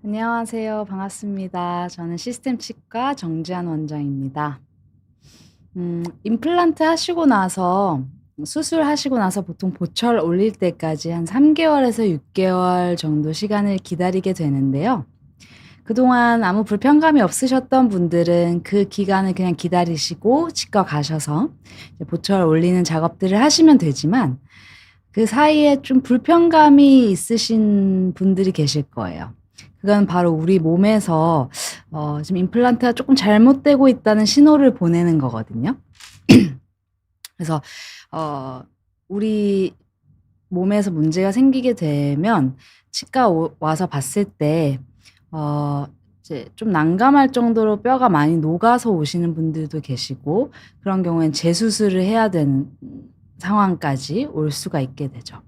안녕하세요. 반갑습니다. 저는 시스템 치과 정지한 원장입니다. 임플란트 하시고 나서 수술하시고 나서 보통 보철 올릴 때까지 한 3개월에서 6개월 정도 시간을 기다리게 되는데요. 그동안 아무 불편감이 없으셨던 분들은 그 기간을 그냥 기다리시고 치과 가셔서 이제 보철 올리는 작업들을 하시면 되지만 그 사이에 좀 불편감이 있으신 분들이 계실 거예요. 그건 바로 우리 몸에서 지금 임플란트가 조금 잘못되고 있다는 신호를 보내는 거거든요. 그래서 우리 몸에서 문제가 생기게 되면 치과 와서 봤을 때 이제 좀 난감할 정도로 뼈가 많이 녹아서 오시는 분들도 계시고, 그런 경우엔 재수술을 해야 되는 상황까지 올 수가 있게 되죠.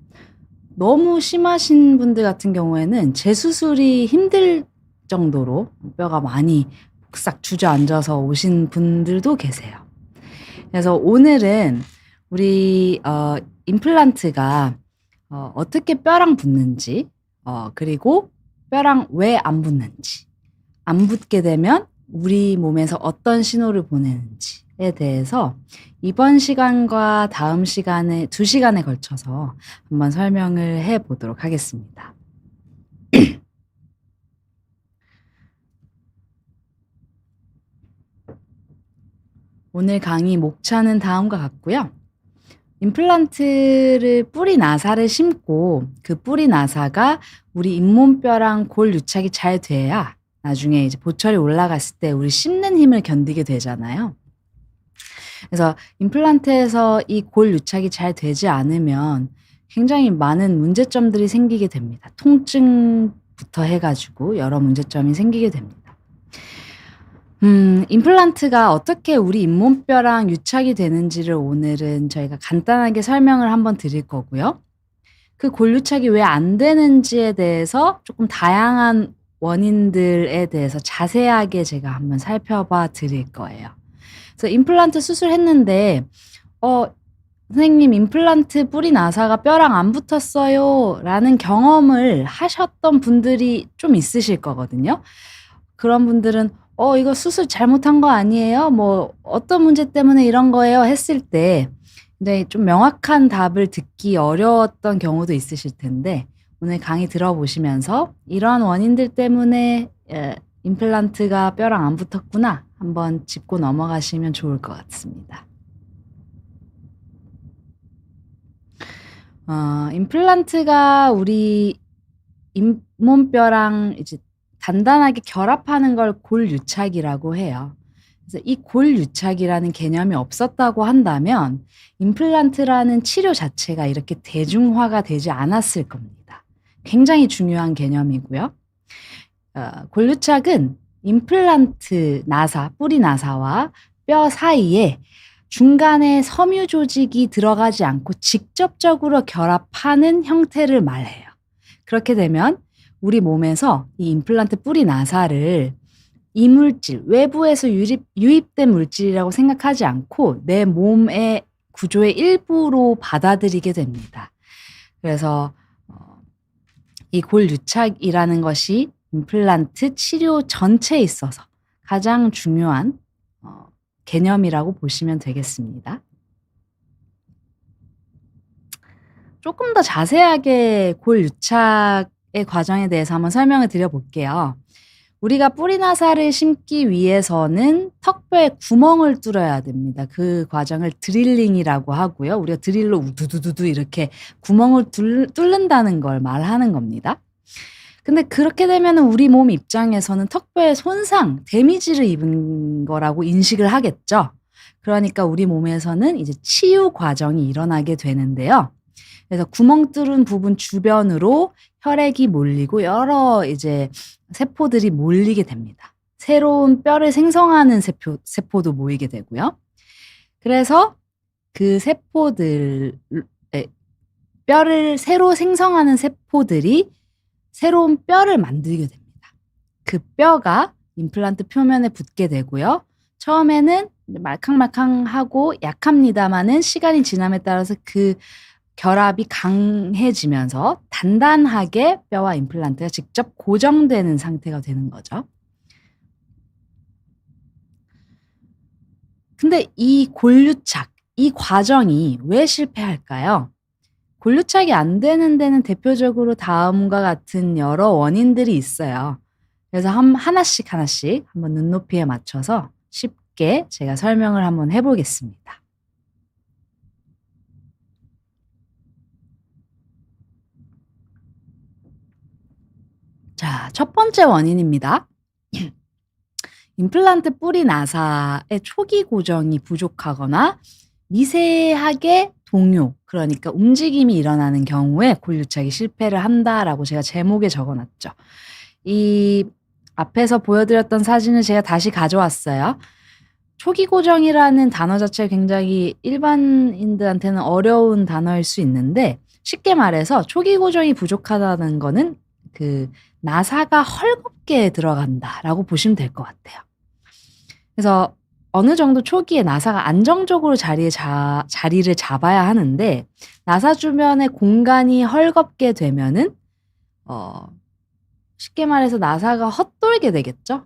너무 심하신 분들 같은 경우에는 재수술이 힘들 정도로 뼈가 많이 싹 주저앉아서 오신 분들도 계세요. 그래서 오늘은 우리 임플란트가 어떻게 뼈랑 붙는지, 그리고 뼈랑 왜 안 붙는지, 안 붙게 되면 우리 몸에서 어떤 신호를 보내는지에 대해서 이번 시간과 다음 시간에 2시간에 걸쳐서 한번 설명을 해 보도록 하겠습니다. 오늘 강의 목차는 다음과 같고요. 임플란트를 뿌리 나사를 심고 그 뿌리 나사가 우리 잇몸뼈랑 골 유착이 잘 돼야 나중에 이제 보철이 올라갔을 때 우리 씹는 힘을 견디게 되잖아요. 그래서 임플란트에서 이 골 유착이 잘 되지 않으면 굉장히 많은 문제점들이 생기게 됩니다. 통증부터 해가지고 여러 문제점이 생기게 됩니다. 임플란트가 어떻게 우리 잇몸뼈랑 유착이 되는지를 오늘은 저희가 간단하게 설명을 한번 드릴 거고요. 그 골 유착이 왜 안 되는지에 대해서 조금 다양한 원인들에 대해서 자세하게 제가 한번 살펴봐 드릴 거예요. 그래서 임플란트 수술했는데 선생님 임플란트 뿌리 나사가 뼈랑 안 붙었어요 라는 경험을 하셨던 분들이 좀 있으실 거거든요. 그런 분들은 이거 수술 잘못한 거 아니에요? 뭐 어떤 문제 때문에 이런 거예요? 했을 때 근데 좀 명확한 답을 듣기 어려웠던 경우도 있으실 텐데, 오늘 강의 들어보시면서 이러한 원인들 때문에 임플란트가 뼈랑 안 붙었구나 한번 짚고 넘어가시면 좋을 것 같습니다. 임플란트가 우리 잇몸뼈랑 이제 단단하게 결합하는 걸 골 유착이라고 해요. 그래서 이 골 유착이라는 개념이 없었다고 한다면 임플란트라는 치료 자체가 이렇게 대중화가 되지 않았을 겁니다. 굉장히 중요한 개념이고요. 골 유착은 임플란트 나사, 뿌리 나사와 뼈 사이에 중간에 섬유 조직이 들어가지 않고 직접적으로 결합하는 형태를 말해요. 그렇게 되면 우리 몸에서 이 임플란트 뿌리 나사를 이물질, 외부에서 유입된 물질이라고 생각하지 않고 내 몸의 구조의 일부로 받아들이게 됩니다. 그래서 이 골 유착이라는 것이 임플란트 치료 전체에 있어서 가장 중요한 개념이라고 보시면 되겠습니다. 조금 더 자세하게 골 유착의 과정에 대해서 한번 설명을 드려볼게요. 우리가 뿌리 나사를 심기 위해서는 턱뼈에 구멍을 뚫어야 됩니다. 그 과정을 드릴링이라고 하고요. 우리가 드릴로 우두두두두 이렇게 구멍을 뚫는다는 걸 말하는 겁니다. 근데 그렇게 되면 우리 몸 입장에서는 턱뼈에 손상, 데미지를 입은 거라고 인식을 하겠죠. 그러니까 우리 몸에서는 이제 치유 과정이 일어나게 되는데요. 그래서 구멍 뚫은 부분 주변으로 혈액이 몰리고 여러 이제 세포들이 몰리게 됩니다. 새로운 뼈를 생성하는 세포도 모이게 되고요. 그래서 그 뼈를 새로 생성하는 세포들이 새로운 뼈를 만들게 됩니다. 그 뼈가 임플란트 표면에 붙게 되고요. 처음에는 말캉말캉하고 약합니다마는 시간이 지남에 따라서 그 결합이 강해지면서 단단하게 뼈와 임플란트가 직접 고정되는 상태가 되는 거죠. 근데 이 골유착, 이 과정이 왜 실패할까요? 골유착이 안 되는 데는 대표적으로 다음과 같은 여러 원인들이 있어요. 그래서 하나씩 한번 눈높이에 맞춰서 쉽게 제가 설명을 한번 해보겠습니다. 자, 첫 번째 원인입니다. 임플란트 뿌리 나사의 초기 고정이 부족하거나 미세하게 동요, 그러니까 움직임이 일어나는 경우에 골유착이 실패를 한다라고 제가 제목에 적어놨죠. 이 앞에서 보여드렸던 사진을 제가 다시 가져왔어요. 초기 고정이라는 단어 자체가 굉장히 일반인들한테는 어려운 단어일 수 있는데, 쉽게 말해서 초기 고정이 부족하다는 거는 그 나사가 헐겁게 들어간다라고 보시면 될 것 같아요. 그래서 어느 정도 초기에 나사가 안정적으로 자리를 잡아야 하는데, 나사 주변의 공간이 헐겁게 되면은 쉽게 말해서 나사가 헛돌게 되겠죠.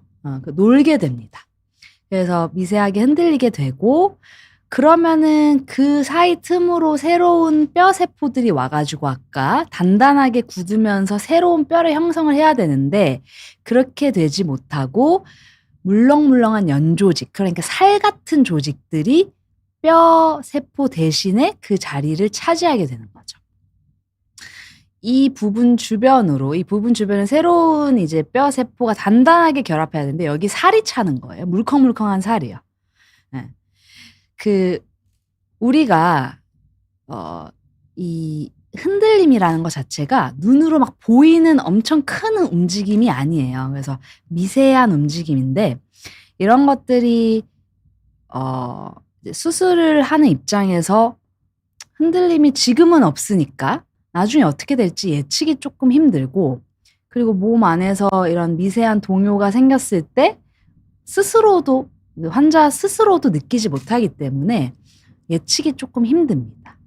놀게 됩니다. 그래서 미세하게 흔들리게 되고, 그러면은 그 사이 틈으로 새로운 뼈 세포들이 와가지고 아까 단단하게 굳으면서 새로운 뼈를 형성을 해야 되는데, 그렇게 되지 못하고 물렁물렁한 연조직, 그러니까 살 같은 조직들이 뼈 세포 대신에 그 자리를 차지하게 되는 거죠. 이 부분 주변은 새로운 이제 뼈 세포가 단단하게 결합해야 되는데, 여기 살이 차는 거예요. 물컹물컹한 살이요. 네. 우리가 이 흔들림이라는 것 자체가 눈으로 막 보이는 엄청 큰 움직임이 아니에요. 그래서 미세한 움직임인데, 이런 것들이 수술을 하는 입장에서 흔들림이 지금은 없으니까 나중에 어떻게 될지 예측이 조금 힘들고, 그리고 몸 안에서 이런 미세한 동요가 생겼을 때 환자 스스로도 느끼지 못하기 때문에 예측이 조금 힘듭니다.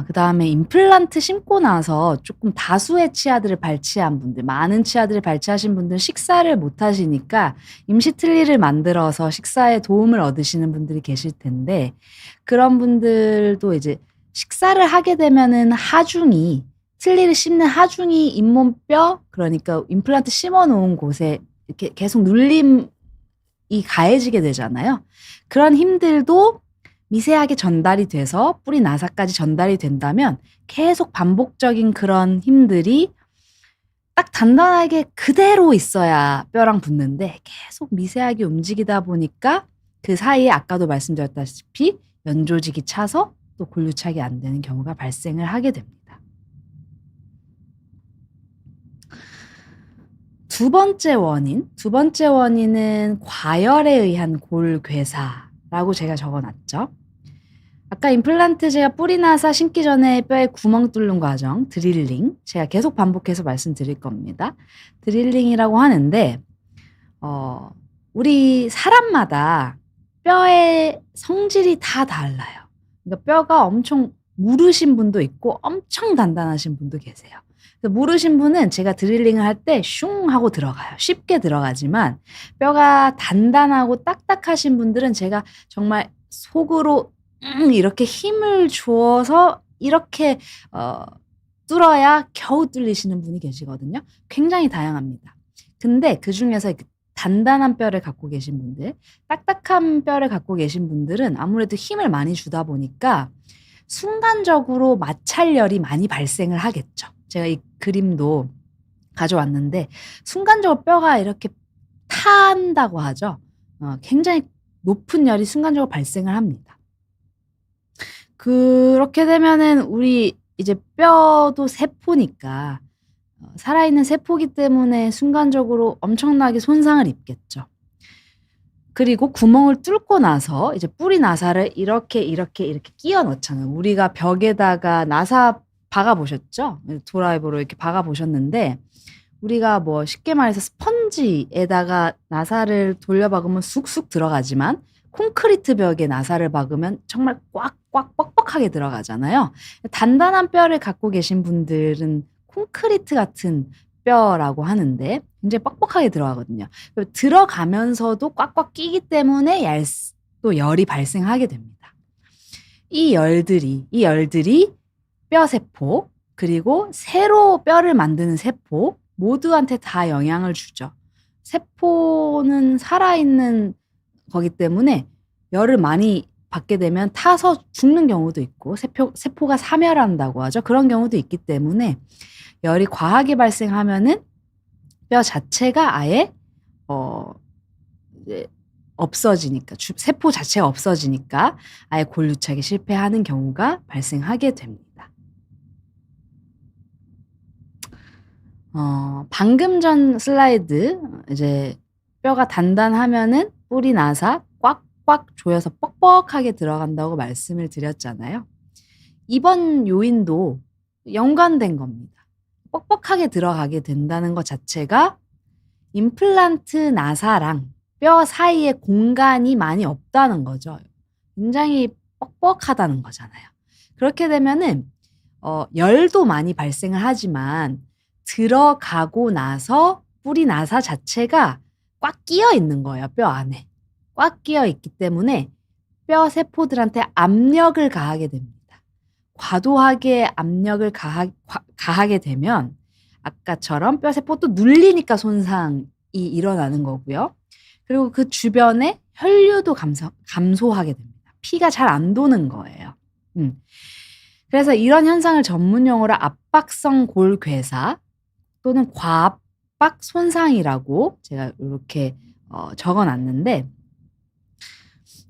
그다음에 임플란트 심고 나서 조금 다수의 치아들을 발치한 분들, 많은 치아들을 발치하신 분들은 식사를 못 하시니까 임시 틀니를 만들어서 식사에 도움을 얻으시는 분들이 계실 텐데, 그런 분들도 이제 식사를 하게 되면은 틀니를 씹는 하중이 잇몸뼈, 그러니까 임플란트 심어 놓은 곳에 이렇게 계속 눌림이 가해지게 되잖아요. 그런 힘들도 미세하게 전달이 돼서 뿌리 나사까지 전달이 된다면, 계속 반복적인 그런 힘들이 딱 단단하게 그대로 있어야 뼈랑 붙는데, 계속 미세하게 움직이다 보니까 그 사이에 아까도 말씀드렸다시피 연조직이 차서 또 골유착이 안 되는 경우가 발생을 하게 됩니다. 두 번째 원인은 과열에 의한 골괴사라고 제가 적어놨죠. 아까 임플란트 제가 뿌리 나사 심기 전에 뼈에 구멍 뚫는 과정, 드릴링, 제가 계속 반복해서 말씀드릴 겁니다. 드릴링이라고 하는데, 우리 사람마다 뼈의 성질이 다 달라요. 그러니까 뼈가 엄청 무르신 분도 있고 엄청 단단하신 분도 계세요. 무르신 분은 제가 드릴링을 할 때 슝 하고 들어가요. 쉽게 들어가지만, 뼈가 단단하고 딱딱하신 분들은 제가 정말 속으로 이렇게 힘을 주어서 이렇게 뚫어야 겨우 뚫리시는 분이 계시거든요. 굉장히 다양합니다. 근데 그중에서 단단한 뼈를 갖고 계신 분들, 딱딱한 뼈를 갖고 계신 분들은 아무래도 힘을 많이 주다 보니까 순간적으로 마찰열이 많이 발생을 하겠죠. 제가 이 그림도 가져왔는데, 순간적으로 뼈가 이렇게 탄다고 하죠. 굉장히 높은 열이 순간적으로 발생을 합니다. 그렇게 되면은 우리 이제 뼈도 세포니까, 살아있는 세포기 때문에 순간적으로 엄청나게 손상을 입겠죠. 그리고 구멍을 뚫고 나서 이제 뿌리 나사를 이렇게 끼워 넣잖아요. 우리가 벽에다가 나사 박아 보셨죠? 드라이버로 이렇게 박아 보셨는데, 우리가 뭐 쉽게 말해서 스펀지에다가 나사를 돌려 박으면 쑥쑥 들어가지만, 콘크리트 벽에 나사를 박으면 정말 꽉꽉 뻑뻑하게 들어가잖아요. 단단한 뼈를 갖고 계신 분들은 콘크리트 같은 뼈라고 하는데 굉장히 뻑뻑하게 들어가거든요. 그리고 들어가면서도 꽉꽉 끼기 때문에 또 열이 발생하게 됩니다. 이 열들이 뼈세포, 그리고 새로 뼈를 만드는 세포 모두한테 다 영향을 주죠. 세포는 살아있는 거기 때문에 열을 많이 받게 되면 타서 죽는 경우도 있고 세포가 사멸한다고 하죠. 그런 경우도 있기 때문에 열이 과하게 발생하면은 뼈 자체가 아예 이제 없어지니까 세포 자체가 없어지니까 아예 골유착에 실패하는 경우가 발생하게 됩니다. 방금 전 슬라이드 이제 뼈가 단단하면은 뿌리 나사 꽉꽉 조여서 뻑뻑하게 들어간다고 말씀을 드렸잖아요. 이번 요인도 연관된 겁니다. 뻑뻑하게 들어가게 된다는 것 자체가 임플란트 나사랑 뼈 사이에 공간이 많이 없다는 거죠. 굉장히 뻑뻑하다는 거잖아요. 그렇게 되면은 열도 많이 발생을 하지만 들어가고 나서 뿌리 나사 자체가 꽉 끼어 있는 거예요. 뼈 안에. 꽉 끼어 있기 때문에 뼈 세포들한테 압력을 가하게 됩니다. 과도하게 압력을 가하게 되면 아까처럼 뼈 세포 또 눌리니까 손상이 일어나는 거고요. 그리고 그 주변에 혈류도 감소하게 됩니다. 피가 잘 안 도는 거예요. 그래서 이런 현상을 전문용어로 압박성 골괴사 또는 과압박 손상이라고 제가 이렇게 적어놨는데,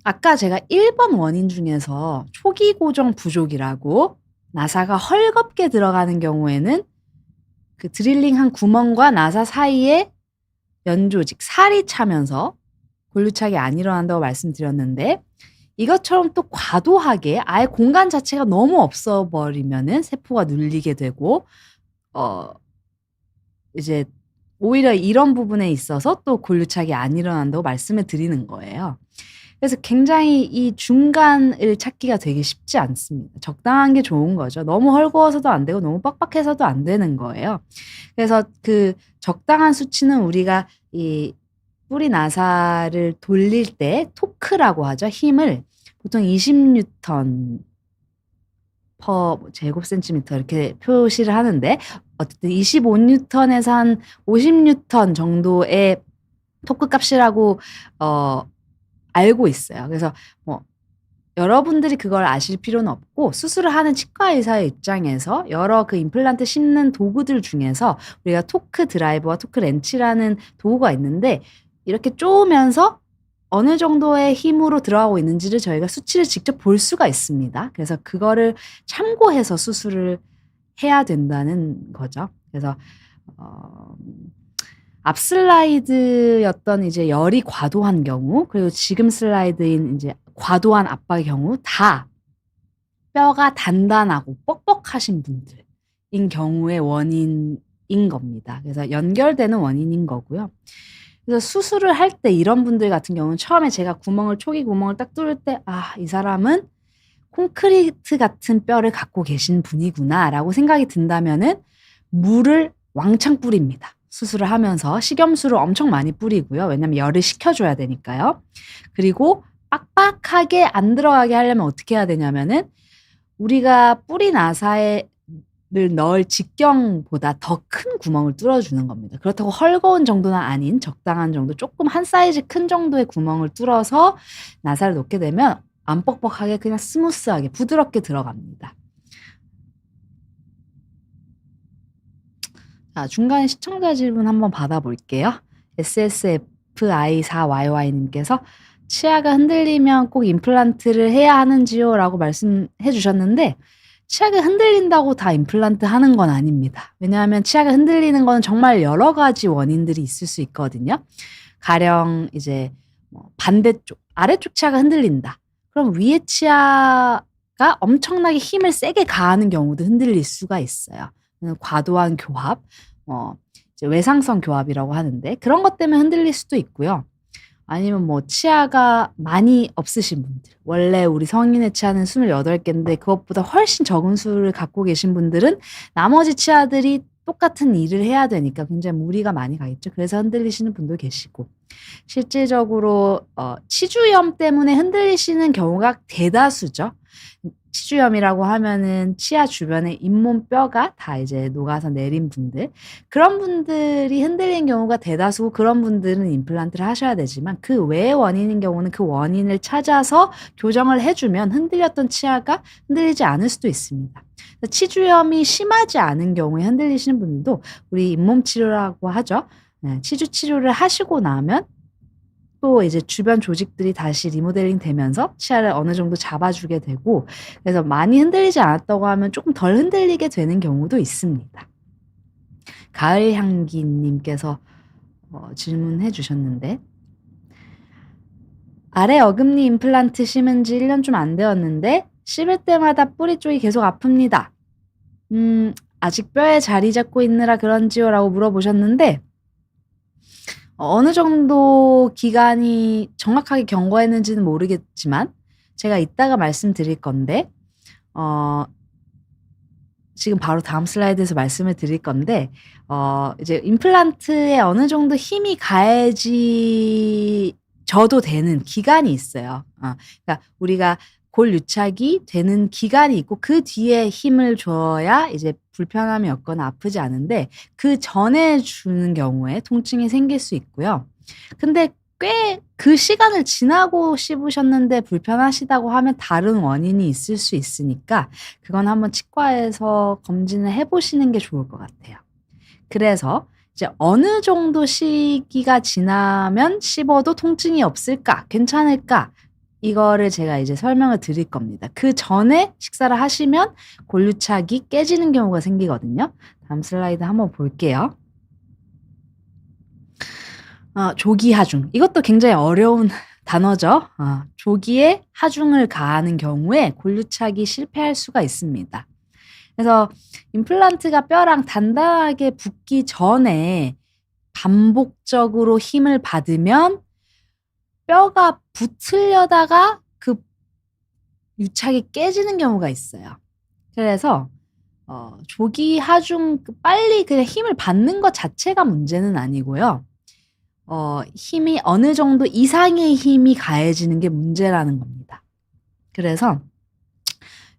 아까 제가 1번 원인 중에서 초기 고정 부족이라고 나사가 헐겁게 들어가는 경우에는 그 드릴링한 구멍과 나사 사이에 연조직, 살이 차면서 골유착이 안 일어난다고 말씀드렸는데, 이것처럼 또 과도하게 아예 공간 자체가 너무 없어 버리면은 세포가 눌리게 되고 이제 오히려 이런 부분에 있어서 또 골유착이 안 일어난다고 말씀을 드리는 거예요. 그래서 굉장히 이 중간을 찾기가 되게 쉽지 않습니다. 적당한 게 좋은 거죠. 너무 헐거워서도 안 되고 너무 빡빡해서도 안 되는 거예요. 그래서 그 적당한 수치는 우리가 이 뿌리 나사를 돌릴 때 토크라고 하죠. 힘을 보통 20뉴턴 퍼 제곱센티미터 이렇게 표시를 하는데, 어쨌든 25뉴턴에서 한 50뉴턴 정도의 토크 값이라고 알고 있어요. 그래서 뭐 여러분들이 그걸 아실 필요는 없고, 수술을 하는 치과 의사의 입장에서 여러 그 임플란트 심는 도구들 중에서 우리가 토크 드라이버와 토크 렌치라는 도구가 있는데, 이렇게 쪼으면서 어느 정도의 힘으로 들어가고 있는지를 저희가 수치를 직접 볼 수가 있습니다. 그래서 그거를 참고해서 수술을 해야 된다는 거죠. 그래서 앞 슬라이드였던 이제 열이 과도한 경우, 그리고 지금 슬라이드인 이제 과도한 압박의 경우 다 뼈가 단단하고 뻑뻑하신 분들인 경우의 원인인 겁니다. 그래서 연결되는 원인인 거고요. 그래서 수술을 할 때 이런 분들 같은 경우는 처음에 제가 초기 구멍을 딱 뚫을 때, 이 사람은 콘크리트 같은 뼈를 갖고 계신 분이구나라고 생각이 든다면은 물을 왕창 뿌립니다. 수술을 하면서 식염수를 엄청 많이 뿌리고요. 왜냐하면 열을 식혀줘야 되니까요. 그리고 빡빡하게 안 들어가게 하려면 어떻게 해야 되냐면은 우리가 뿌리 나사를 넣을 직경보다 더 큰 구멍을 뚫어주는 겁니다. 그렇다고 헐거운 정도는 아닌 적당한 정도, 조금 한 사이즈 큰 정도의 구멍을 뚫어서 나사를 놓게 되면 안 뻑뻑하게 그냥 스무스하게 부드럽게 들어갑니다. 자, 중간에 시청자 질문 한번 받아볼게요. SSFI4YY님께서 치아가 흔들리면 꼭 임플란트를 해야 하는지요? 라고 말씀해 주셨는데, 치아가 흔들린다고 다 임플란트 하는 건 아닙니다. 왜냐하면 치아가 흔들리는 건 정말 여러 가지 원인들이 있을 수 있거든요. 가령 이제 반대쪽, 아래쪽 치아가 흔들린다. 그럼 위에 치아가 엄청나게 힘을 세게 가하는 경우도 흔들릴 수가 있어요. 과도한 교합, 이제 외상성 교합이라고 하는데, 그런 것 때문에 흔들릴 수도 있고요. 아니면 뭐 치아가 많이 없으신 분들, 원래 우리 성인의 치아는 28개인데 그것보다 훨씬 적은 수를 갖고 계신 분들은 나머지 치아들이 똑같은 일을 해야 되니까 굉장히 무리가 많이 가겠죠. 그래서 흔들리시는 분도 계시고, 실질적으로 치주염 때문에 흔들리시는 경우가 대다수죠. 치주염이라고 하면은 치아 주변에 잇몸 뼈가 다 이제 녹아서 내린 분들, 그런 분들이 흔들리는 경우가 대다수고, 그런 분들은 임플란트를 하셔야 되지만 그 외의 원인인 경우는 그 원인을 찾아서 교정을 해주면 흔들렸던 치아가 흔들리지 않을 수도 있습니다. 치주염이 심하지 않은 경우에 흔들리시는 분들도 우리 잇몸 치료라고 하죠. 네, 치주 치료를 하시고 나면 또 이제 주변 조직들이 다시 리모델링 되면서 치아를 어느 정도 잡아주게 되고, 그래서 많이 흔들리지 않았다고 하면 조금 덜 흔들리게 되는 경우도 있습니다. 가을향기님께서 질문해 주셨는데, 아래 어금니 임플란트 심은 지 1년 좀 안 되었는데 씹을 때마다 뿌리 쪽이 계속 아픕니다. 아직 뼈에 자리 잡고 있느라 그런지요? 라고 물어보셨는데, 어느 정도 기간이 정확하게 경과했는지는 모르겠지만 제가 이따가 말씀드릴 건데, 지금 바로 다음 슬라이드에서 말씀을 드릴 건데, 이제 임플란트에 어느 정도 힘이 가해져도 되는 기간이 있어요. 그러니까 우리가 골 유착이 되는 기간이 있고, 그 뒤에 힘을 줘야 이제 불편함이 없거나 아프지 않은데, 그 전에 주는 경우에 통증이 생길 수 있고요. 근데 꽤 그 시간을 지나고 씹으셨는데 불편하시다고 하면 다른 원인이 있을 수 있으니까 그건 한번 치과에서 검진을 해보시는 게 좋을 것 같아요. 그래서 이제 어느 정도 시기가 지나면 씹어도 통증이 없을까, 괜찮을까, 이거를 제가 이제 설명을 드릴 겁니다. 그 전에 식사를 하시면 골유착이 깨지는 경우가 생기거든요. 다음 슬라이드 한번 볼게요. 조기 하중. 이것도 굉장히 어려운 단어죠. 조기에 하중을 가하는 경우에 골유착이 실패할 수가 있습니다. 그래서 임플란트가 뼈랑 단단하게 붙기 전에 반복적으로 힘을 받으면 뼈가 붙으려다가 그 유착이 깨지는 경우가 있어요. 그래서 조기 하중, 빨리 그냥 힘을 받는 것 자체가 문제는 아니고요. 힘이 어느 정도 이상의 힘이 가해지는 게 문제라는 겁니다. 그래서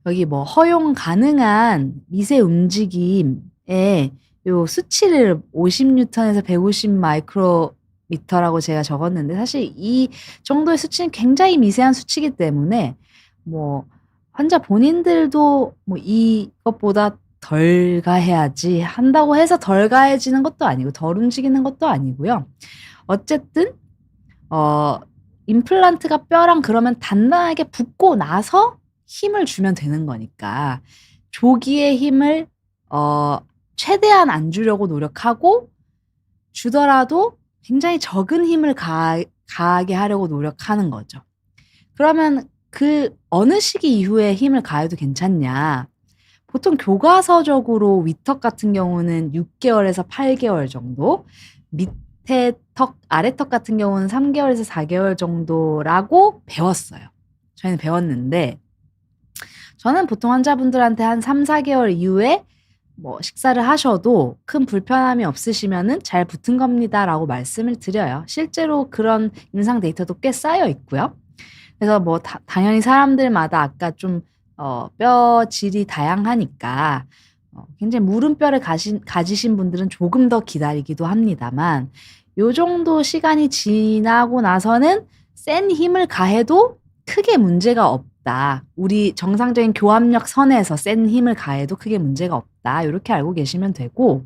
여기 뭐 허용 가능한 미세 움직임의 요 수치를 50뉴턴에서 150 마이크로미터라고 제가 적었는데, 사실 이 정도의 수치는 굉장히 미세한 수치이기 때문에 뭐 환자 본인들도 뭐 이것보다 덜 가해야지 한다고 해서 덜 가해지는 것도 아니고 덜 움직이는 것도 아니고요. 어쨌든 임플란트가 뼈랑 그러면 단단하게 붙고 나서 힘을 주면 되는 거니까 조기에 힘을 최대한 안 주려고 노력하고, 주더라도 굉장히 적은 힘을 가하게 하려고 노력하는 거죠. 그러면 그 어느 시기 이후에 힘을 가해도 괜찮냐? 보통 교과서적으로 위턱 같은 경우는 6개월에서 8개월 정도, 밑에 턱, 아래 턱 같은 경우는 3개월에서 4개월 정도라고 배웠어요. 저희는 배웠는데, 저는 보통 환자분들한테 한 3, 4개월 이후에 뭐 식사를 하셔도 큰 불편함이 없으시면은 잘 붙은 겁니다라고 말씀을 드려요. 실제로 그런 임상 데이터도 꽤 쌓여 있고요. 그래서 뭐 당연히 사람들마다 아까 좀 뼈 질이 다양하니까 굉장히 무름뼈를 가지신 분들은 조금 더 기다리기도 합니다만, 요 정도 시간이 지나고 나서는 센 힘을 가해도 크게 문제가 없다. 우리 정상적인 교합력 선에서 센 힘을 가해도 크게 문제가 없다. 이렇게 알고 계시면 되고,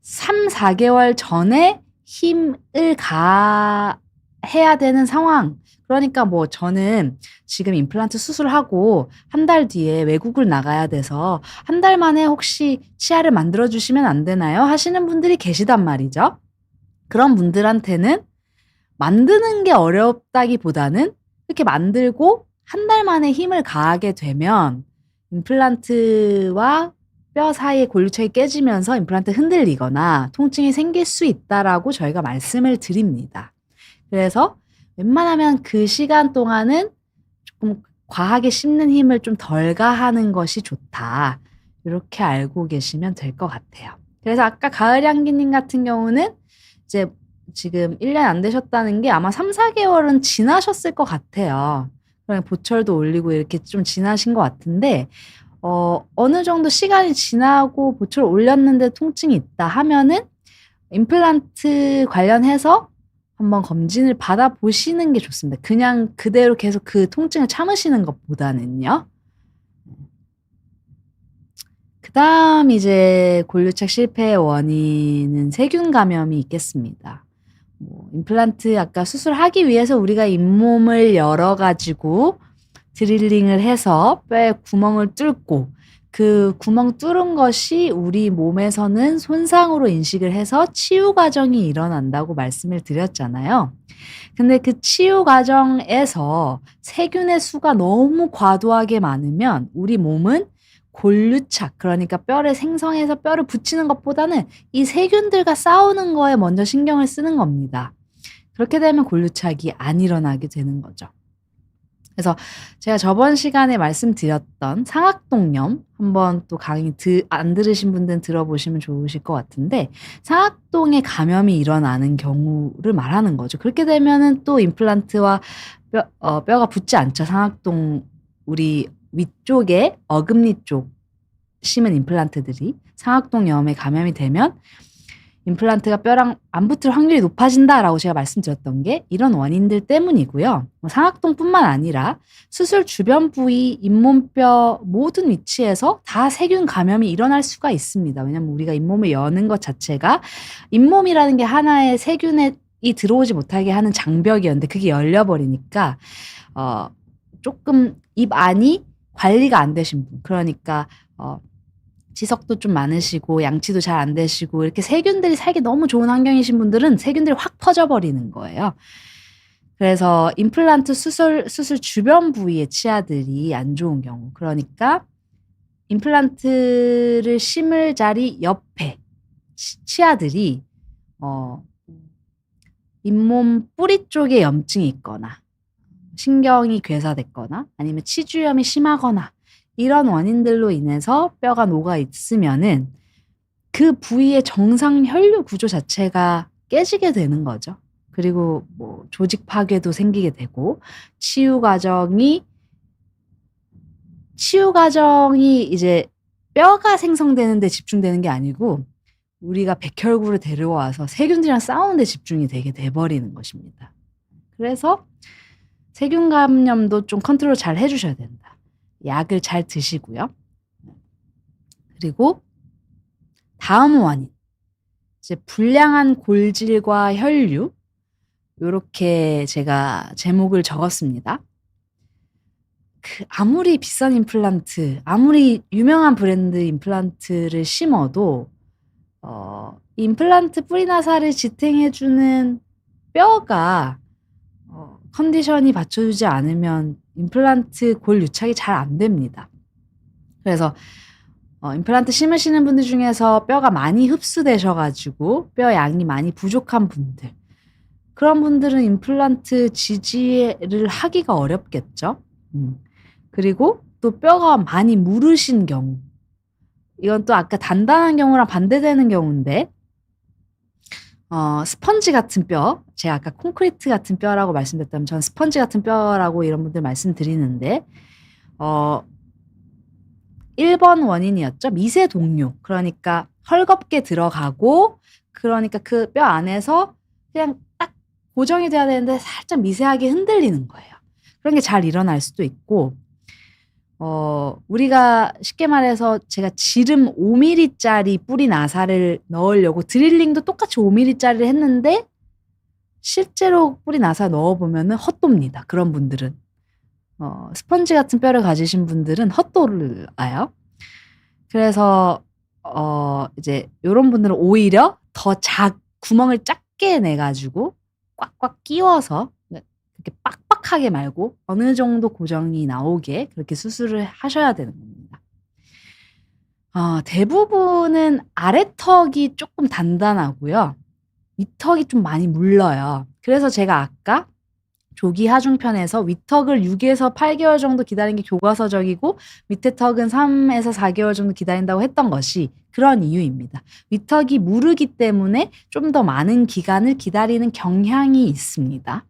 3, 4개월 전에 힘을 가해야 되는 상황. 그러니까 뭐 저는 지금 임플란트 수술하고 한 달 뒤에 외국을 나가야 돼서 한 달 만에 혹시 치아를 만들어주시면 안 되나요? 하시는 분들이 계시단 말이죠. 그런 분들한테는 만드는 게 어렵다기보다는 이렇게 만들고 한 달 만에 힘을 가하게 되면 임플란트와 뼈 사이의 골유착이 깨지면서 임플란트 흔들리거나 통증이 생길 수 있다라고 저희가 말씀을 드립니다. 그래서 웬만하면 그 시간 동안은 조금 과하게 씹는 힘을 좀 덜 가하는 것이 좋다. 이렇게 알고 계시면 될 것 같아요. 그래서 아까 가을향기님 같은 경우는 이제 지금 1년 안 되셨다는 게 아마 3, 4개월은 지나셨을 것 같아요. 그냥 보철도 올리고 이렇게 좀 지나신 것 같은데, 어느 정도 시간이 지나고 보철 올렸는데 통증이 있다 하면은 임플란트 관련해서 한번 검진을 받아보시는 게 좋습니다. 그냥 그대로 계속 그 통증을 참으시는 것보다는요. 그 다음 이제 골류착 실패의 원인은 세균 감염이 있겠습니다. 뭐 임플란트 아까 수술하기 위해서 우리가 잇몸을 열어가지고 드릴링을 해서 뼈에 구멍을 뚫고 그 구멍 뚫은 것이 우리 몸에서는 손상으로 인식을 해서 치유 과정이 일어난다고 말씀을 드렸잖아요. 근데 그 치유 과정에서 세균의 수가 너무 과도하게 많으면 우리 몸은 골류착, 그러니까 뼈를 생성해서 뼈를 붙이는 것보다는 이 세균들과 싸우는 거에 먼저 신경을 쓰는 겁니다. 그렇게 되면 골류착이 안 일어나게 되는 거죠. 그래서 제가 저번 시간에 말씀드렸던 상악동염, 한번 또 강의 안 들으신 분들은 들어보시면 좋으실 것 같은데, 상악동에 감염이 일어나는 경우를 말하는 거죠. 그렇게 되면은 또 임플란트와 뼈가 붙지 않죠. 상악동, 우리 위쪽에 어금니 쪽 심은 임플란트들이 상악동염에 감염이 되면 임플란트가 뼈랑 안 붙을 확률이 높아진다라고 제가 말씀드렸던 게 이런 원인들 때문이고요. 상악동뿐만 아니라 수술 주변 부위, 잇몸뼈 모든 위치에서 다 세균 감염이 일어날 수가 있습니다. 왜냐하면 우리가 잇몸을 여는 것 자체가 잇몸이라는 게 하나의 세균이 들어오지 못하게 하는 장벽이었는데 그게 열려버리니까 조금 입 안이 관리가 안 되신 분, 그러니까 지석도 좀 많으시고 양치도 잘 안 되시고 이렇게 세균들이 살기 너무 좋은 환경이신 분들은 세균들이 확 퍼져버리는 거예요. 그래서 임플란트 수술 주변 부위의 치아들이 안 좋은 경우, 그러니까 임플란트를 심을 자리 옆에 치아들이 잇몸 뿌리 쪽에 염증이 있거나 신경이 괴사됐거나 아니면 치주염이 심하거나 이런 원인들로 인해서 뼈가 녹아 있으면은 그 부위의 정상 혈류 구조 자체가 깨지게 되는 거죠. 그리고 뭐 조직 파괴도 생기게 되고 치유 과정이 이제 뼈가 생성되는 데 집중되는 게 아니고 우리가 백혈구를 데려와서 세균들이랑 싸우는 데 집중이 되게 돼버리는 것입니다. 그래서 세균 감염도 좀 컨트롤 잘 해주셔야 된다. 약을 잘 드시고요. 그리고 다음 원인, 이제 불량한 골질과 혈류, 요렇게 제가 제목을 적었습니다. 아무리 비싼 임플란트, 아무리 유명한 브랜드 임플란트를 심어도 임플란트 뿌리나사를 지탱해주는 뼈가 컨디션이 받쳐주지 않으면 임플란트 골 유착이 잘 안 됩니다. 그래서 임플란트 심으시는 분들 중에서 뼈가 많이 흡수되셔가지고 뼈 양이 많이 부족한 분들, 그런 분들은 임플란트 지지를 하기가 어렵겠죠. 그리고 또 뼈가 많이 무르신 경우, 이건 또 아까 단단한 경우랑 반대되는 경우인데, 스펀지 같은 뼈, 제가 아까 콘크리트 같은 뼈라고 말씀드렸다면 전 스펀지 같은 뼈라고 이런 분들 말씀드리는데 1번 원인이었죠. 미세 동요. 그러니까 헐겁게 들어가고, 그러니까 그 뼈 안에서 그냥 딱 고정이 돼야 되는데 살짝 미세하게 흔들리는 거예요. 그런 게 잘 일어날 수도 있고, 우리가 쉽게 말해서 제가 지름 5mm짜리 뿌리 나사를 넣으려고 드릴링도 똑같이 5mm짜리를 했는데 실제로 뿌리 나사 넣어보면은 헛돕니다. 그런 분들은. 스펀지 같은 뼈를 가지신 분들은 헛돌아요. 그래서 이제 이런 분들은 오히려 더 구멍을 작게 내가지고 꽉꽉 끼워서 이렇게 빡빡하게 말고 어느 정도 고정이 나오게 그렇게 수술을 하셔야 되는 겁니다. 대부분은 아래턱이 조금 단단하고요. 윗턱이 좀 많이 물러요. 그래서 제가 아까 조기 하중편에서 윗턱을 6에서 8개월 정도 기다린 게 교과서적이고 밑에 턱은 3에서 4개월 정도 기다린다고 했던 것이 그런 이유입니다. 윗턱이 무르기 때문에 좀 더 많은 기간을 기다리는 경향이 있습니다.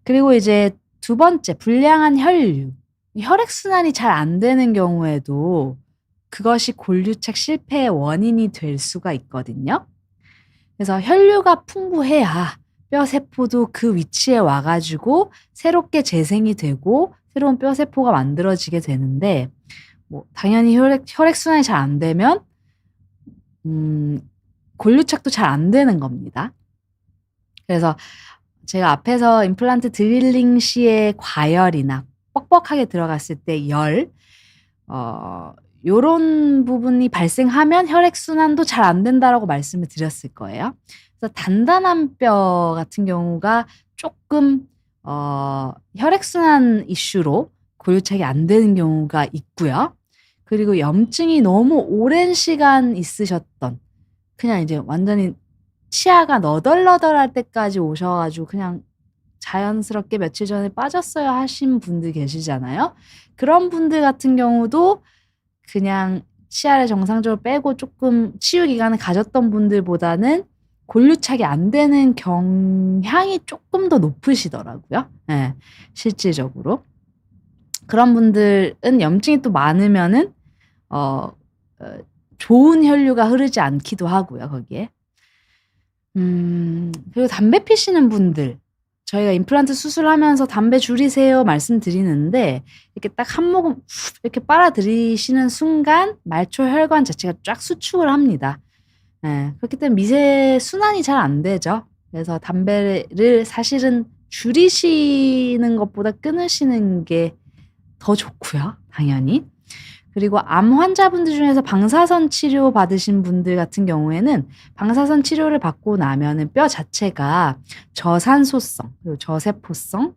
그리고 이제 두 번째, 불량한 혈류. 혈액순환이 잘 안 되는 경우에도 그것이 골류책 실패의 원인이 될 수가 있거든요. 그래서 혈류가 풍부해야 뼈세포도 그 위치에 와가지고 새롭게 재생이 되고 새로운 뼈세포가 만들어지게 되는데, 당연히 혈액순환이 잘 안 되면, 골류책도 잘 안 되는 겁니다. 그래서 제가 앞에서 임플란트 드릴링 시에 과열이나 뻑뻑하게 들어갔을 때 요런 부분이 발생하면 혈액순환도 잘 안 된다라고 말씀을 드렸을 거예요. 그래서 단단한 뼈 같은 경우가 조금 혈액순환 이슈로 골유책이 안 되는 경우가 있고요. 그리고 염증이 너무 오랜 시간 있으셨던, 그냥 이제 완전히 치아가 너덜너덜할 때까지 오셔가지고 그냥 자연스럽게 며칠 전에 빠졌어요 하신 분들 계시잖아요. 그런 분들 같은 경우도 그냥 치아를 정상적으로 빼고 조금 치유 기간을 가졌던 분들보다는 골유착이 안 되는 경향이 조금 더 높으시더라고요. 네, 실질적으로. 그런 분들은 염증이 또 많으면은 좋은 혈류가 흐르지 않기도 하고요, 거기에. 그리고 담배 피시는 분들, 저희가 임플란트 수술하면서 담배 줄이세요 말씀드리는데, 이렇게 딱 한 모금 이렇게 빨아들이시는 순간 말초 혈관 자체가 쫙 수축을 합니다. 네, 그렇기 때문에 미세 순환이 잘 안 되죠. 그래서 담배를 사실은 줄이시는 것보다 끊으시는 게 더 좋고요, 당연히. 그리고 암 환자분들 중에서 방사선 치료 받으신 분들 같은 경우에는 방사선 치료를 받고 나면은 뼈 자체가 저산소성, 그리고 저세포성,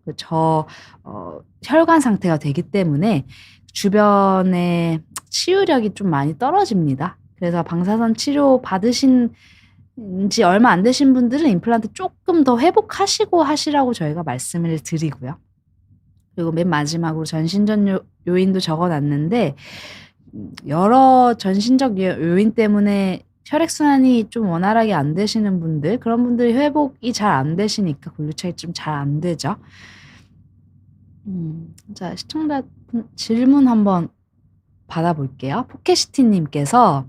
혈관 상태가 되기 때문에 주변에 치유력이 좀 많이 떨어집니다. 그래서 방사선 치료 받으신 지 얼마 안 되신 분들은 임플란트 조금 더 회복하시고 하시라고 저희가 말씀을 드리고요. 그리고 맨 마지막으로 전신적 요인도 적어놨는데, 여러 전신적 요인 때문에 혈액순환이 좀 원활하게 안 되시는 분들, 그런 분들이 회복이 잘 안 되시니까 골유착이 좀 잘 안 되죠. 자, 시청자 질문 한번 받아볼게요. 포켓시티님께서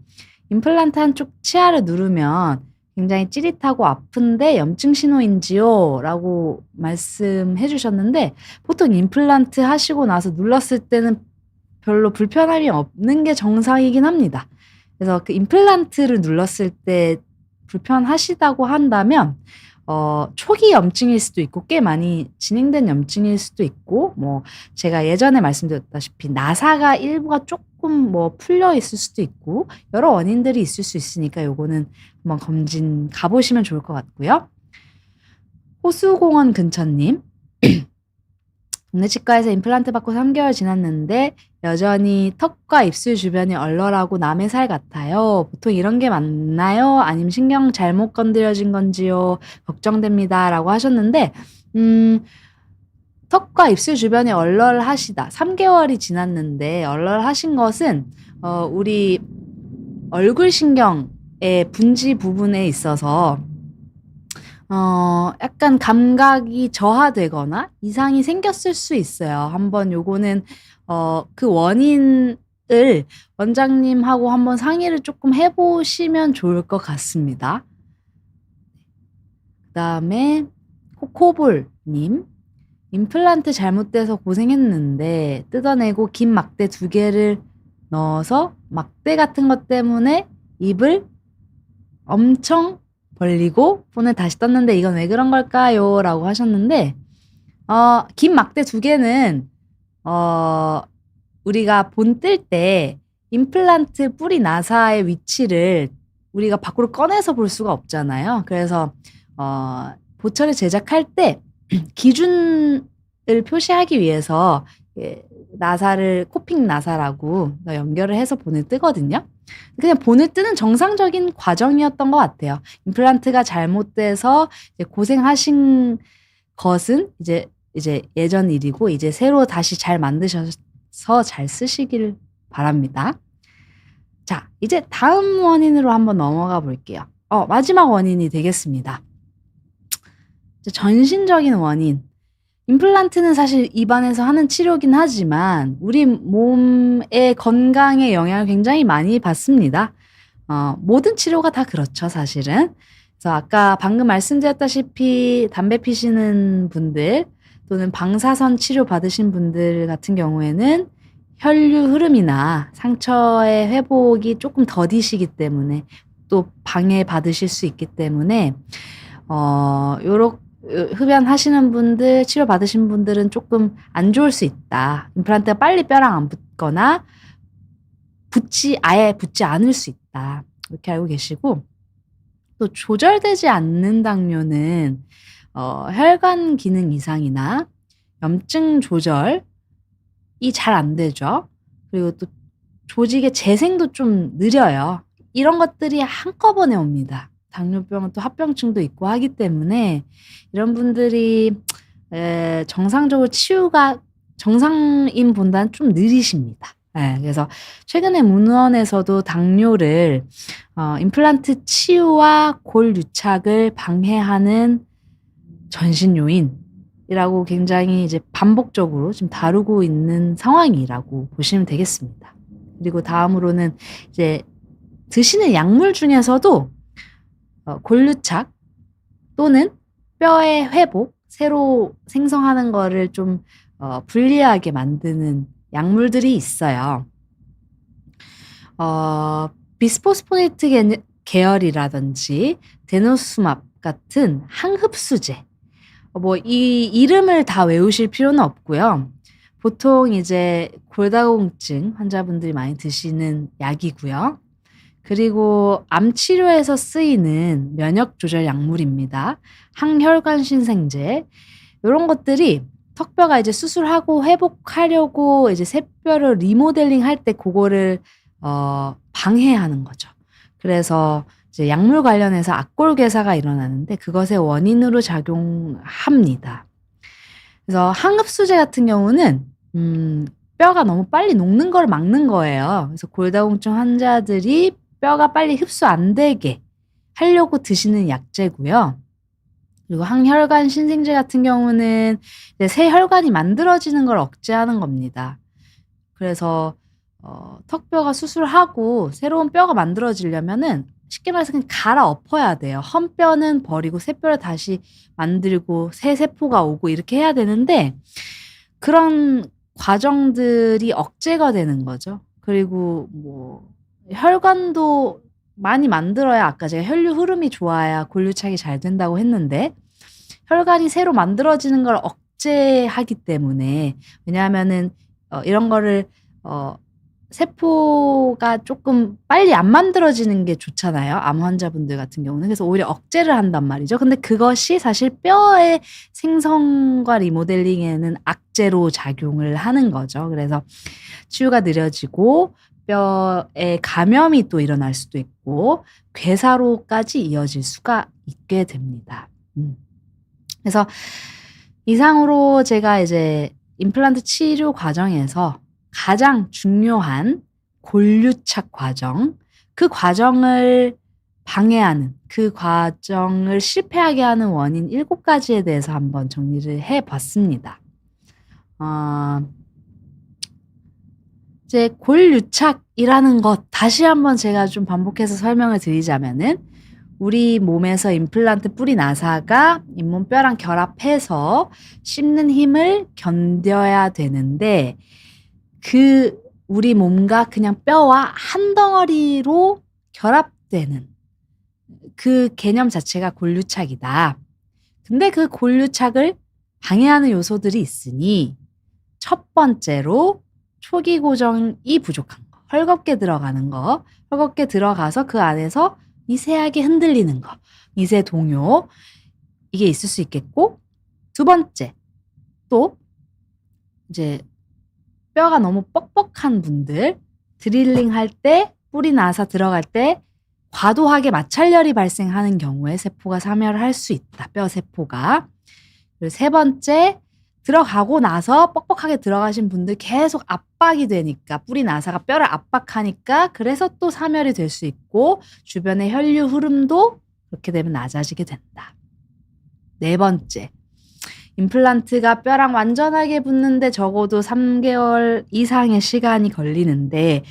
임플란트 한쪽 치아를 누르면 굉장히 찌릿하고 아픈데 염증 신호인지요? 라고 말씀해 주셨는데, 보통 임플란트 하시고 나서 눌렀을 때는 별로 불편함이 없는 게 정상이긴 합니다. 그래서 그 임플란트를 눌렀을 때 불편하시다고 한다면, 초기 염증일 수도 있고 꽤 많이 진행된 염증일 수도 있고, 제가 예전에 말씀드렸다시피 나사가 일부가 조금 풀려 있을 수도 있고 여러 원인들이 있을 수 있으니까 요거는 한번 검진 가보시면 좋을 것 같고요. 호수공원 근처님, 동네 치과에서 임플란트 받고 3개월 지났는데 여전히 턱과 입술 주변이 얼얼하고 남의 살 같아요. 보통 이런 게 맞나요? 아니면 신경 잘못 건드려진 건지요? 걱정됩니다. 라고 하셨는데, 턱과 입술 주변이 얼얼하시다. 3개월이 지났는데 얼얼하신 것은 우리 얼굴 신경의 분지 부분에 있어서 약간 감각이 저하되거나 이상이 생겼을 수 있어요. 한번 요거는 그 원인을 원장님하고 한번 상의를 조금 해보시면 좋을 것 같습니다. 그 다음에 코코볼님, 임플란트 잘못돼서 고생했는데 뜯어내고 긴 막대 2개를 넣어서 막대 같은 것 때문에 입을 엄청 벌리고 본을 다시 떴는데 이건 왜 그런 걸까요? 라고 하셨는데, 긴 막대 2개는 우리가 본 뜰 때 임플란트 뿌리 나사의 위치를 우리가 밖으로 꺼내서 볼 수가 없잖아요. 그래서 보철을 제작할 때 기준을 표시하기 위해서 나사를 코핑 나사라고 연결을 해서 본을 뜨거든요. 그냥 본을 뜨는 정상적인 과정이었던 것 같아요. 임플란트가 잘못돼서 고생하신 것은 이제 예전 일이고 이제 새로 다시 잘 만드셔서 잘 쓰시길 바랍니다. 자, 이제 다음 원인으로 한번 넘어가 볼게요. 마지막 원인이 되겠습니다. 전신적인 원인. 임플란트는 사실 입안에서 하는 치료긴 하지만 우리 몸의 건강에 영향을 굉장히 많이 받습니다. 모든 치료가 다 그렇죠, 사실은. 그래서 아까 방금 말씀드렸다시피 담배 피시는 분들 또는 방사선 치료 받으신 분들 같은 경우에는 혈류 흐름이나 상처의 회복이 조금 더디시기 때문에 또 방해받으실 수 있기 때문에 요렇게 흡연하시는 분들, 치료 받으신 분들은 조금 안 좋을 수 있다. 임플란트가 빨리 뼈랑 안 붙거나 아예 붙지 않을 수 있다. 이렇게 알고 계시고, 또 조절되지 않는 당뇨는 혈관 기능 이상이나 염증 조절이 잘 안 되죠. 그리고 또 조직의 재생도 좀 느려요. 이런 것들이 한꺼번에 옵니다. 당뇨병은 또 합병증도 있고 하기 때문에 이런 분들이 정상적으로 치유가 정상인보다는 좀 느리십니다. 그래서 최근에 문헌에서도 당뇨를 임플란트 치유와 골 유착을 방해하는 전신 요인이라고 굉장히 이제 반복적으로 지금 다루고 있는 상황이라고 보시면 되겠습니다. 그리고 다음으로는 이제 드시는 약물 중에서도 골유착 또는 뼈의 회복, 새로 생성하는 거를 좀 불리하게 만드는 약물들이 있어요. 비스포스포네이트 계열이라든지 데노스맙 같은 항흡수제. 이 이름을 다 외우실 필요는 없고요. 보통 이제 골다공증 환자분들이 많이 드시는 약이고요. 그리고 암 치료에서 쓰이는 면역 조절 약물입니다. 항혈관 신생제. 이런 것들이 턱뼈가 이제 수술하고 회복하려고 이제 새뼈를 리모델링 할 때 그거를 방해하는 거죠. 그래서 이제 약물 관련해서 악골괴사가 일어나는데 그것의 원인으로 작용합니다. 그래서 항흡수제 같은 경우는 뼈가 너무 빨리 녹는 걸 막는 거예요. 그래서 골다공증 환자들이 뼈가 빨리 흡수 안 되게 하려고 드시는 약제고요. 그리고 항혈관 신생제 같은 경우는 새 혈관이 만들어지는 걸 억제하는 겁니다. 그래서 턱뼈가 수술하고 새로운 뼈가 만들어지려면은 쉽게 말해서 그냥 갈아엎어야 돼요. 헌 뼈는 버리고 새 뼈를 다시 만들고 새 세포가 오고 이렇게 해야 되는데 그런 과정들이 억제가 되는 거죠. 그리고 혈관도 많이 만들어야 아까 제가 혈류 흐름이 좋아야 골유착이 잘 된다고 했는데 혈관이 새로 만들어지는 걸 억제하기 때문에 왜냐하면은 이런 거를 세포가 조금 빨리 안 만들어지는 게 좋잖아요. 암 환자분들 같은 경우는. 그래서 오히려 억제를 한단 말이죠. 근데 그것이 사실 뼈의 생성과 리모델링에는 악재로 작용을 하는 거죠. 그래서 치유가 느려지고 뼈에 감염이 또 일어날 수도 있고 괴사로까지 이어질 수가 있게 됩니다. 그래서 이상으로 제가 이제 임플란트 치료 과정에서 가장 중요한 골유착 과정, 그 과정을 방해하는, 그 과정을 실패하게 하는 원인 7가지에 대해서 한번 정리를 해봤습니다. 이제 골유착이라는 것 다시 한번 제가 좀 반복해서 설명을 드리자면은 우리 몸에서 임플란트 뿌리 나사가 잇몸뼈랑 결합해서 씹는 힘을 견뎌야 되는데 우리 몸과 그냥 뼈와 한 덩어리로 결합되는 그 개념 자체가 골유착이다. 근데 그 골유착을 방해하는 요소들이 있으니 첫 번째로 초기 고정이 부족한 거, 헐겁게 들어가는 거, 헐겁게 들어가서 그 안에서 미세하게 흔들리는 거, 미세 동요, 이게 있을 수 있겠고, 두 번째, 또 이제 뼈가 너무 뻑뻑한 분들, 드릴링 할 때, 뿌리 나사 들어갈 때 과도하게 마찰열이 발생하는 경우에 세포가 사멸할 수 있다, 뼈 세포가. 그리고 세 번째, 들어가고 나서 뻑뻑하게 들어가신 분들 계속 압박이 되니까 뿌리 나사가 뼈를 압박하니까 그래서 또 사멸이 될 수 있고 주변의 혈류 흐름도 그렇게 되면 낮아지게 된다. 네 번째, 임플란트가 뼈랑 완전하게 붙는데 적어도 3개월 이상의 시간이 걸리는데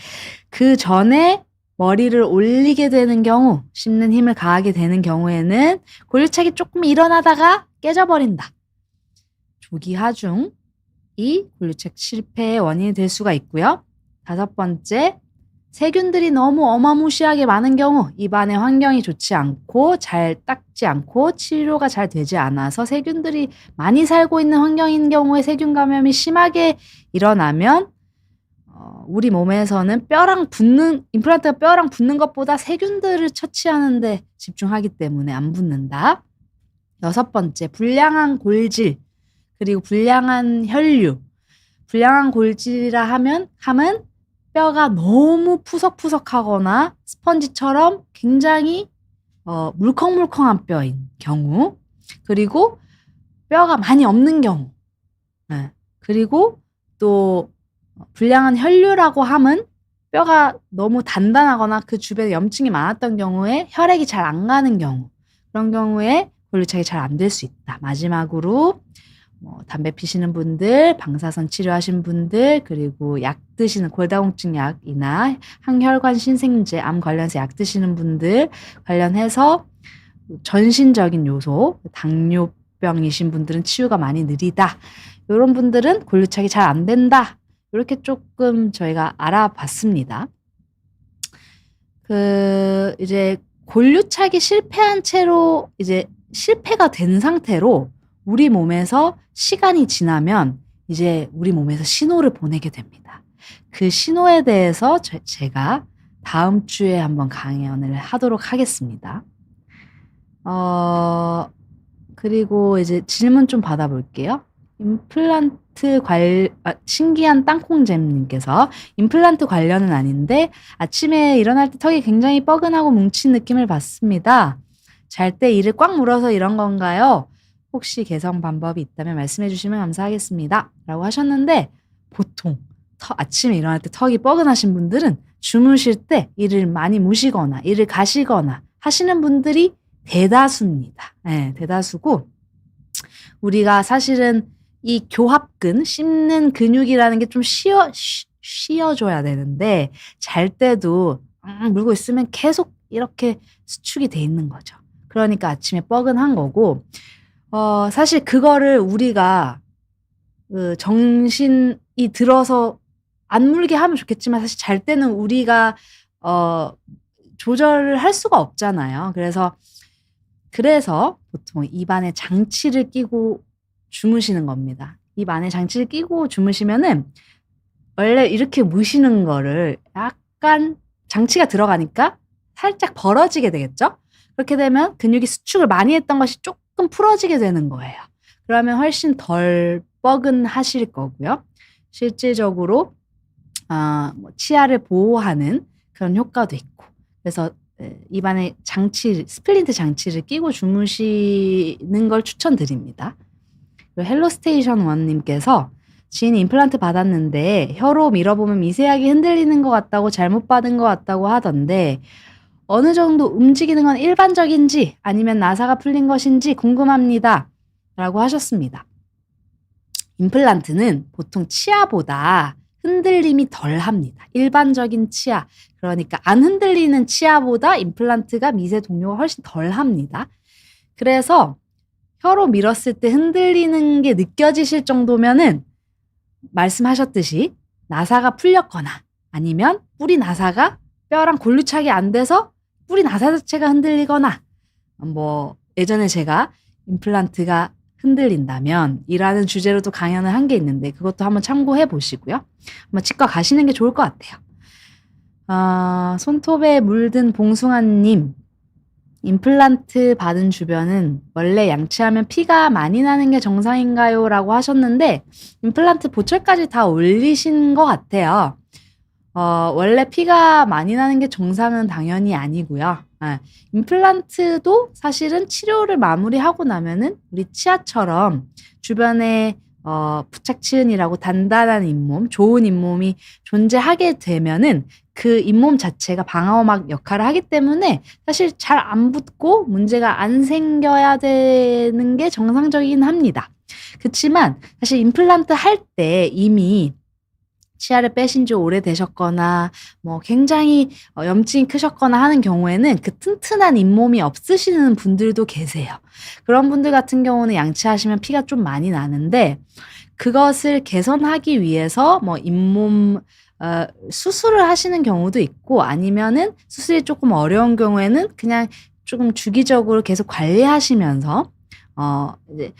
그 전에 머리를 올리게 되는 경우, 씹는 힘을 가하게 되는 경우에는 골격착이 조금 일어나다가 깨져버린다. 조기 하중이 골격착 실패의 원인이 될 수가 있고요. 다섯 번째, 세균들이 너무 어마무시하게 많은 경우 입안의 환경이 좋지 않고 잘 닦지 않고 치료가 잘 되지 않아서 세균들이 많이 살고 있는 환경인 경우에 세균 감염이 심하게 일어나면 우리 몸에서는 임플란트가 뼈랑 붙는 것보다 세균들을 처치하는 데 집중하기 때문에 안 붙는다. 여섯 번째, 불량한 골질 그리고 불량한 혈류. 불량한 골질이라 함은 뼈가 너무 푸석푸석하거나 스펀지처럼 굉장히 물컹물컹한 뼈인 경우, 그리고 뼈가 많이 없는 경우, 네. 그리고 또 불량한 혈류라고 함은 뼈가 너무 단단하거나 그 주변에 염증이 많았던 경우에 혈액이 잘 안 가는 경우, 그런 경우에 골격착이 잘 안 될 수 있다. 마지막으로 담배 피시는 분들, 방사선 치료하신 분들, 그리고 약 드시는 골다공증 약이나 항혈관 신생제, 암 관련해서 약 드시는 분들 관련해서 전신적인 요소, 당뇨병이신 분들은 치유가 많이 느리다. 이런 분들은 골격착이 잘 안 된다. 이렇게 조금 저희가 알아봤습니다. 이제 골격착이 실패한 채로 이제 실패가 된 상태로 우리 몸에서 시간이 지나면 이제 우리 몸에서 신호를 보내게 됩니다. 그 신호에 대해서 제가 다음 주에 한번 강연을 하도록 하겠습니다. 그리고 이제 질문 좀 받아볼게요. 신기한 땅콩잼님께서 임플란트 관련은 아닌데 아침에 일어날 때 턱이 굉장히 뻐근하고 뭉친 느낌을 받습니다. 잘 때 이를 꽉 물어서 이런 건가요? 혹시 개선 방법이 있다면 말씀해 주시면 감사하겠습니다. 라고 하셨는데 보통 아침에 일어날 때 턱이 뻐근하신 분들은 주무실 때 이를 많이 무시거나 이를 가시거나 하시는 분들이 대다수입니다. 네, 대다수고 우리가 사실은 이 교합근, 씹는 근육이라는 게 좀 쉬어줘야 되는데 잘 때도 물고 있으면 계속 이렇게 수축이 돼 있는 거죠. 그러니까 아침에 뻐근한 거고 사실 그거를 우리가 정신이 들어서 안 물게 하면 좋겠지만 사실 잘 때는 우리가 조절을 할 수가 없잖아요. 그래서 보통 입안에 장치를 끼고 주무시는 겁니다. 입 안에 장치를 끼고 주무시면은 원래 이렇게 무시는 거를 약간 장치가 들어가니까 살짝 벌어지게 되겠죠? 그렇게 되면 근육이 수축을 많이 했던 것이 조금 풀어지게 되는 거예요. 그러면 훨씬 덜 뻐근하실 거고요. 실질적으로 치아를 보호하는 그런 효과도 있고. 그래서 입안에 스플린트 장치를 끼고 주무시는 걸 추천드립니다. 헬로스테이션 원님께서 지인이 임플란트 받았는데 혀로 밀어보면 미세하게 흔들리는 것 같다고 잘못 받은 것 같다고 하던데 어느 정도 움직이는 건 일반적인지 아니면 나사가 풀린 것인지 궁금합니다. 라고 하셨습니다. 임플란트는 보통 치아보다 흔들림이 덜 합니다. 일반적인 치아, 그러니까 안 흔들리는 치아보다 임플란트가 미세 동요가 훨씬 덜 합니다. 그래서 혀로 밀었을 때 흔들리는 게 느껴지실 정도면은 말씀하셨듯이 나사가 풀렸거나 아니면 뿌리 나사가 뼈랑 골lu착이 안 돼서 뿌리 나사 자체가 흔들리거나 예전에 제가 임플란트가 흔들린다면 이라는 주제로도 강연을 한 게 있는데 그것도 한번 참고해 보시고요. 한번 치과 가시는 게 좋을 것 같아요. 손톱에 물든 봉숭아님, 임플란트 받은 주변은 원래 양치하면 피가 많이 나는 게 정상인가요? 라고 하셨는데 임플란트 보철까지 다 올리신 것 같아요. 원래 피가 많이 나는 게 정상은 당연히 아니고요. 아, 임플란트도 사실은 치료를 마무리하고 나면은 우리 치아처럼 주변에 부착치은이라고 단단한 잇몸, 좋은 잇몸이 존재하게 되면은 그 잇몸 자체가 방어막 역할을 하기 때문에 사실 잘 안 붓고 문제가 안 생겨야 되는 게 정상적이긴 합니다. 그렇지만 사실 임플란트 할 때 이미 치아를 빼신 지 오래되셨거나 뭐 굉장히 염증이 크셨거나 하는 경우에는 그 튼튼한 잇몸이 없으시는 분들도 계세요. 그런 분들 같은 경우는 양치하시면 피가 좀 많이 나는데 그것을 개선하기 위해서 뭐 잇몸 수술을 하시는 경우도 있고 아니면은 수술이 조금 어려운 경우에는 그냥 조금 주기적으로 계속 관리하시면서 이제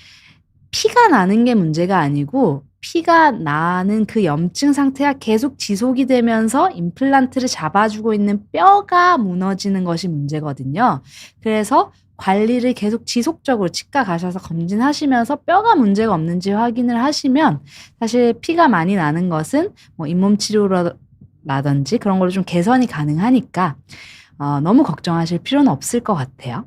피가 나는 게 문제가 아니고 피가 나는 그 염증 상태가 계속 지속이 되면서 임플란트를 잡아주고 있는 뼈가 무너지는 것이 문제거든요. 그래서 관리를 계속 지속적으로 치과 가셔서 검진하시면서 뼈가 문제가 없는지 확인을 하시면 사실 피가 많이 나는 것은 뭐 잇몸 치료라든지 그런 걸로 좀 개선이 가능하니까 너무 걱정하실 필요는 없을 것 같아요.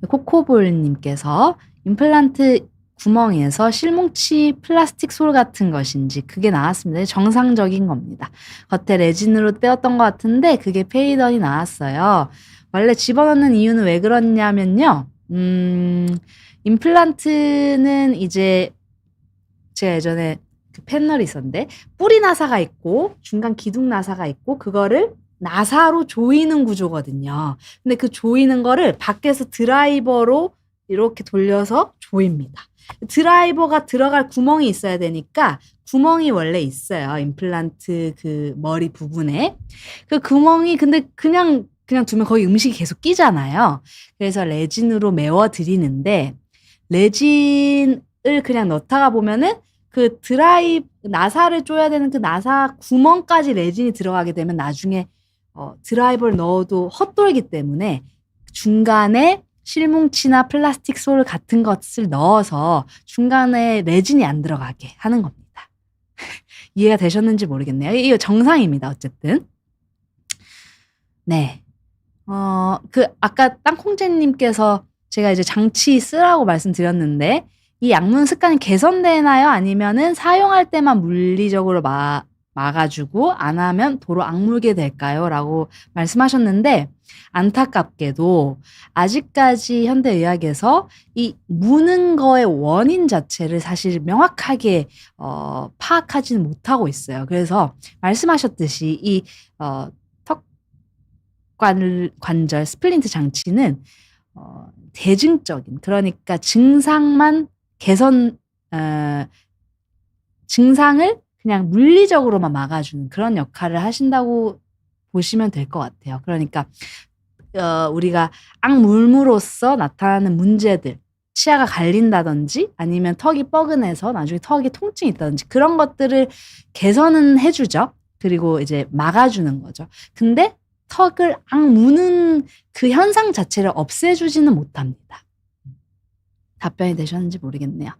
코코볼님께서 임플란트 구멍에서 실뭉치 플라스틱 솔 같은 것인지 그게 나왔습니다. 정상적인 겁니다. 겉에 레진으로 떼었던 것 같은데 그게 페이던이 나왔어요. 원래 집어넣는 이유는 왜 그러냐면요. 임플란트는 이제 제가 예전에 그 패널이 있었는데 뿌리 나사가 있고 중간 기둥 나사가 있고 그거를 나사로 조이는 구조거든요. 근데 그 조이는 거를 밖에서 드라이버로 이렇게 돌려서 조입니다. 드라이버가 들어갈 구멍이 있어야 되니까 구멍이 원래 있어요. 임플란트 그 머리 부분에. 그 구멍이 근데 그냥 두면 거기 음식이 계속 끼잖아요. 그래서 레진으로 메워 드리는데 레진을 그냥 넣다가 보면은 그 나사를 쪼야 되는 그 나사 구멍까지 레진이 들어가게 되면 나중에 드라이버를 넣어도 헛돌기 때문에 중간에 실뭉치나 플라스틱 솔 같은 것을 넣어서 중간에 레진이 안 들어가게 하는 겁니다. 이해가 되셨는지 모르겠네요. 이거 정상입니다. 어쨌든. 네. 아까 땅콩제님께서 제가 이제 장치 쓰라고 말씀드렸는데 이 약문 습관이 개선되나요? 아니면은 사용할 때만 물리적으로 막아주고 안 하면 도로 악물게 될까요? 라고 말씀하셨는데 안타깝게도 아직까지 현대의학에서 이 무는 거의 원인 자체를 사실 명확하게 파악하지는 못하고 있어요. 그래서 말씀하셨듯이 이 관절 스플린트 장치는 대증적인 그러니까 증상을 그냥 물리적으로만 막아주는 그런 역할을 하신다고 보시면 될 것 같아요. 그러니까 우리가 악물무로써 나타나는 문제들, 치아가 갈린다든지 아니면 턱이 뻐근해서 나중에 턱이 통증이 있다든지 그런 것들을 개선은 해주죠. 그리고 이제 막아주는 거죠. 근데 턱을 악무는 그 현상 자체를 없애주지는 못합니다. 답변이 되셨는지 모르겠네요.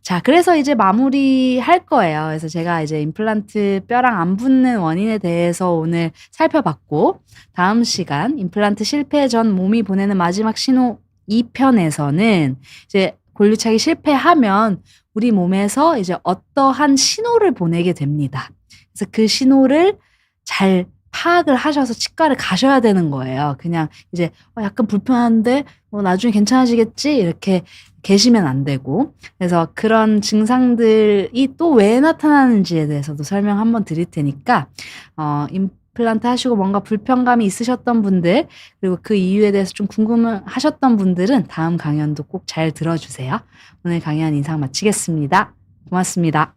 자, 그래서 이제 마무리할 거예요. 그래서 제가 이제 임플란트 뼈랑 안 붙는 원인에 대해서 오늘 살펴봤고, 다음 시간 임플란트 실패 전 몸이 보내는 마지막 신호 2편에서는 이제 골류착이 실패하면 우리 몸에서 이제 어떠한 신호를 보내게 됩니다. 그래서 그 신호를 잘 파악을 하셔서 치과를 가셔야 되는 거예요. 그냥 이제 약간 불편한데 나중에 괜찮아지겠지 이렇게 계시면 안 되고 그래서 그런 증상들이 또 왜 나타나는지에 대해서도 설명 한번 드릴 테니까 임플란트 하시고 뭔가 불편감이 있으셨던 분들 그리고 그 이유에 대해서 좀 궁금하셨던 분들은 다음 강연도 꼭 잘 들어주세요. 오늘 강연 인상 마치겠습니다. 고맙습니다.